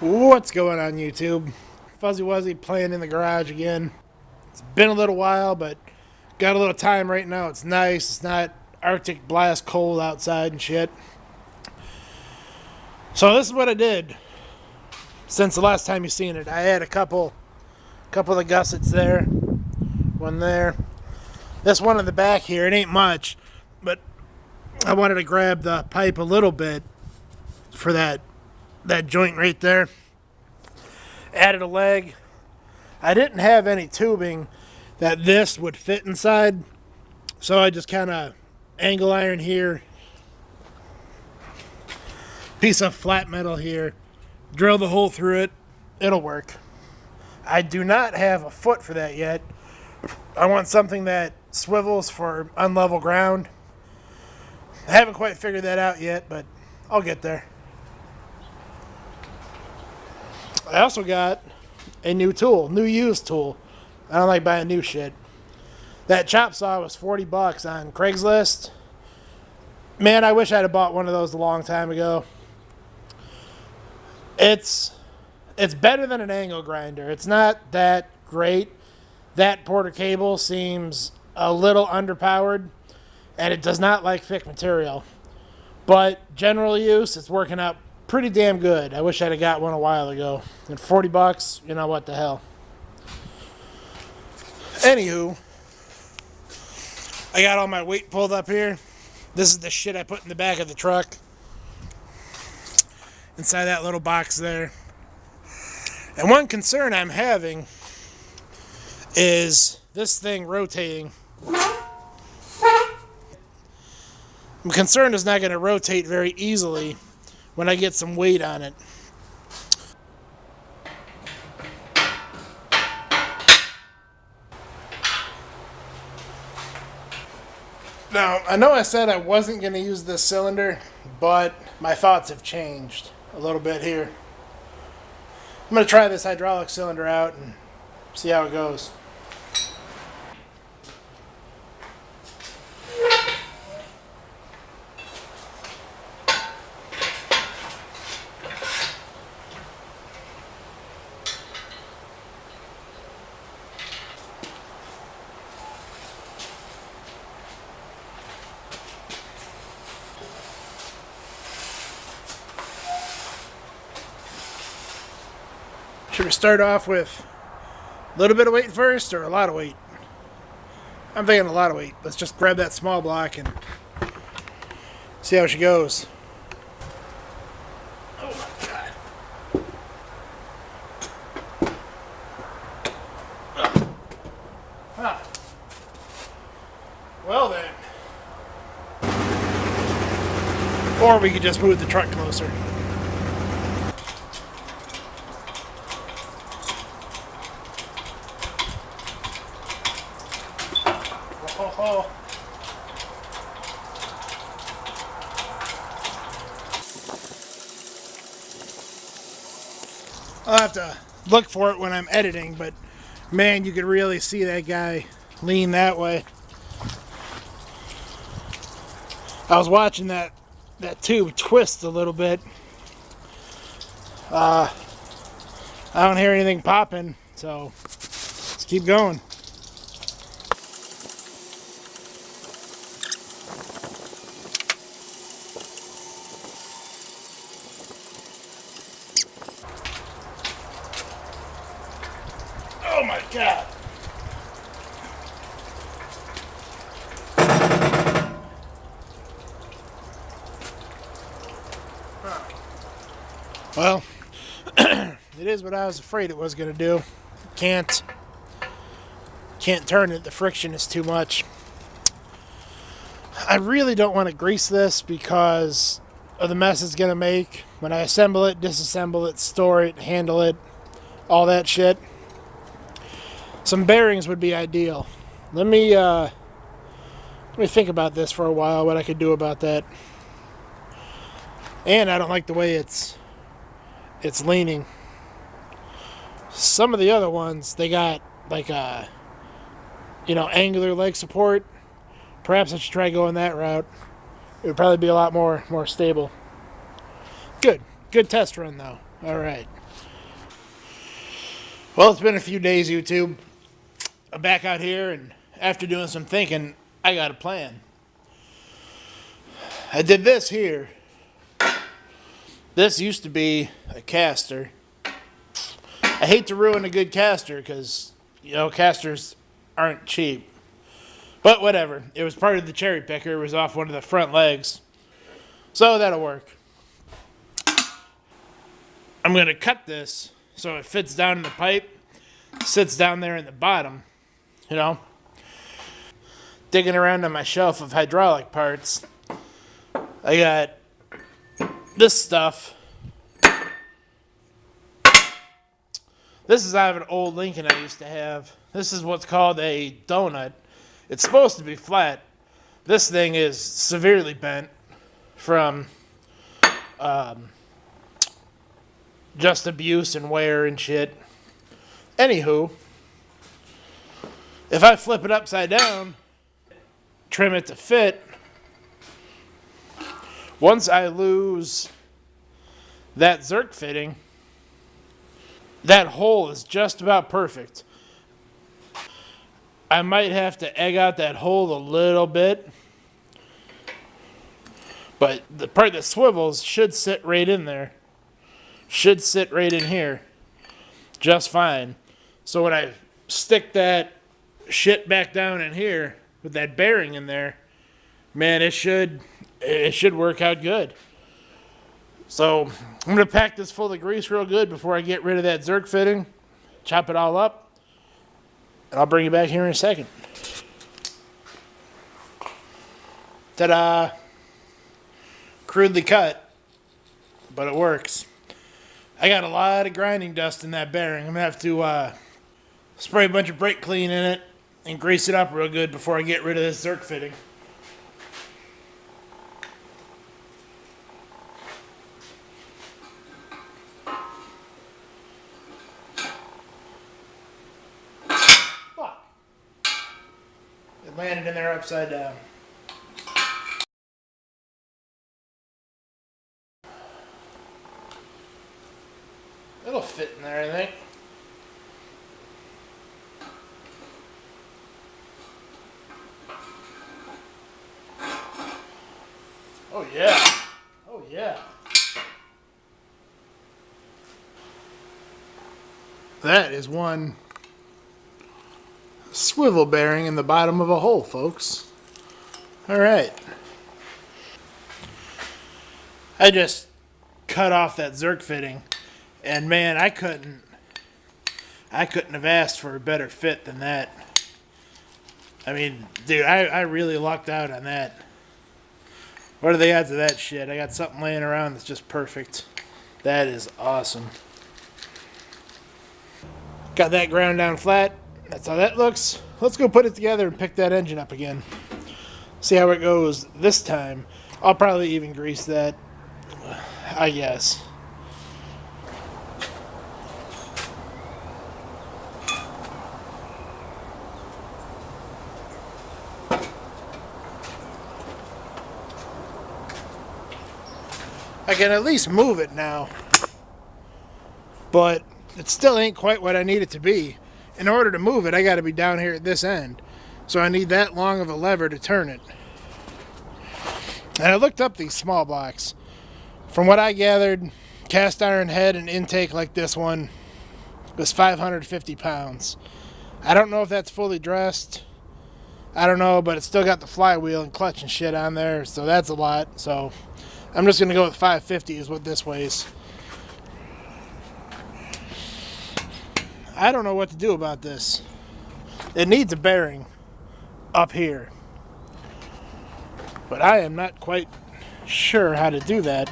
What's going on YouTube? Fuzzy Wuzzy playing in the garage again. It's been a little while, but got a little time right now. It's nice. It's not Arctic blast cold outside and shit. So this is what I did since the last time you seen it. I had a couple of the gussets there. One there. This one in the back here, it ain't much, but I wanted to grab the pipe a little bit for that joint right there. Added a leg. I didn't have any tubing that this would fit inside, so I just kind of angle iron here, piece of flat metal here, drill the hole through it. It'll work. I do not have a foot for that yet. I want something that swivels for unlevel ground. I haven't quite figured that out yet, but I'll get there. I also got a new tool, new used tool. I don't like buying new shit. That chop saw was $40 on Craigslist. Man, I wish I'd have bought one of those a long time ago. It's better than an angle grinder. It's not that great. That Porter cable seems a little underpowered, and it does not like thick material. But general use, it's working out pretty damn good. I wish I'd have got one a while ago. And $40, you know what the hell. Anywho, I got all my weight pulled up here. This is the shit I put in the back of the truck. Inside that little box there. And one concern I'm having is this thing rotating. I'm concerned it's not going to rotate very easily when I get some weight on it. Now, I know I said I wasn't going to use this cylinder, but my thoughts have changed a little bit here. I'm going to try this hydraulic cylinder out and see how it goes. Should we start off with a little bit of weight first or a lot of weight? I'm thinking a lot of weight. Let's just grab that small block and see how she goes. Oh my god. Huh. Well then. Or we could just move the truck closer. Oh. I'll have to look for it when I'm editing, but man, you could really see that guy lean that way. I was watching that tube twist a little bit. I don't hear anything popping, so let's keep going. Oh my god. Well, it is what I was afraid it was going to do. Can't turn it. The friction is too much. I really don't want to grease this because of the mess it's going to make when I assemble it, disassemble it, store it, handle it, all that shit. Some bearings would be ideal. Let me think about this for a while, what I could do about that. And I don't like the way it's leaning. Some of the other ones, they got like a, angular leg support. Perhaps I should try going that route. It would probably be a lot more stable. Good test run though. Alright. Well, it's been a few days, YouTube. I'm back out here, and after doing some thinking, I got a plan. I did this here. This used to be a caster. I hate to ruin a good caster because, you know, casters aren't cheap. But whatever. It was part of the cherry picker. It was off one of the front legs. So that'll work. I'm going to cut this so it fits down in the pipe. Sits down there in the bottom. You know. Digging around on my shelf of hydraulic parts. I got this stuff. This is out of an old Lincoln I used to have. This is what's called a donut. It's supposed to be flat. This thing is severely bent from just abuse and wear and shit. Anywho, if I flip it upside down, trim it to fit, once I lose that Zerk fitting, that hole is just about perfect. I might have to egg out that hole a little bit, but the part that swivels should sit right in there. Should sit right in here just fine. So when I stick that shit back down in here with that bearing in there, man, it should work out good. So I'm going to pack this full of grease real good before I get rid of that Zerk fitting, chop it all up, and I'll bring you back here in a second. Ta-da! Crudely cut, but it works. I got a lot of grinding dust in that bearing. I'm going to have to spray a bunch of brake clean in it and grease it up real good before I get rid of this Zerk fitting. Fuck. It landed in there upside down. It'll fit in there, I think. Oh yeah. Oh yeah. That is one swivel bearing in the bottom of a hole, folks. Alright. I just cut off that Zerk fitting, and man, I couldn't have asked for a better fit than that. I mean, dude, I really lucked out on that. What are the odds of that shit? I got something laying around that's just perfect. That is awesome. Got that ground down flat. That's how that looks. Let's go put it together and pick that engine up again. See how it goes this time. I'll probably even grease that, I guess. I can at least move it now, but it still ain't quite what I need it to be. In order to move it, I got to be down here at this end, so I need that long of a lever to turn it. And I looked up these small blocks. From what I gathered, cast iron head and intake like this one was 550 pounds. I don't know if that's fully dressed. I don't know, but it's still got the flywheel and clutch and shit on there, so that's a lot. So I'm just going to go with 550 is what this weighs. I don't know what to do about this. It needs a bearing up here, but I am not quite sure how to do that.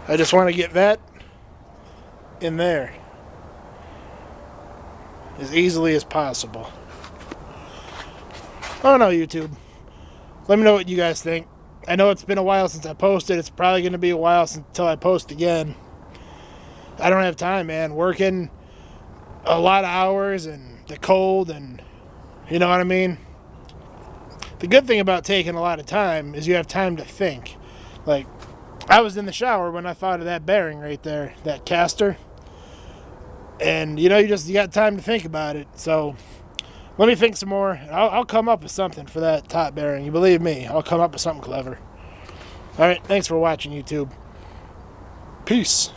I just want to get that in there as easily as possible. Oh no, YouTube. Let me know what you guys think. I know it's been a while since I posted. It's probably going to be a while until I post again. I don't have time, man. Working a lot of hours and the cold and, you know what I mean? The good thing about taking a lot of time is you have time to think. Like, I was in the shower when I thought of that bearing right there, that caster. And, you know, you got time to think about it. So, let me think some more. I'll come up with something for that top bearing. You believe me, I'll come up with something clever. Alright, thanks for watching, YouTube. Peace.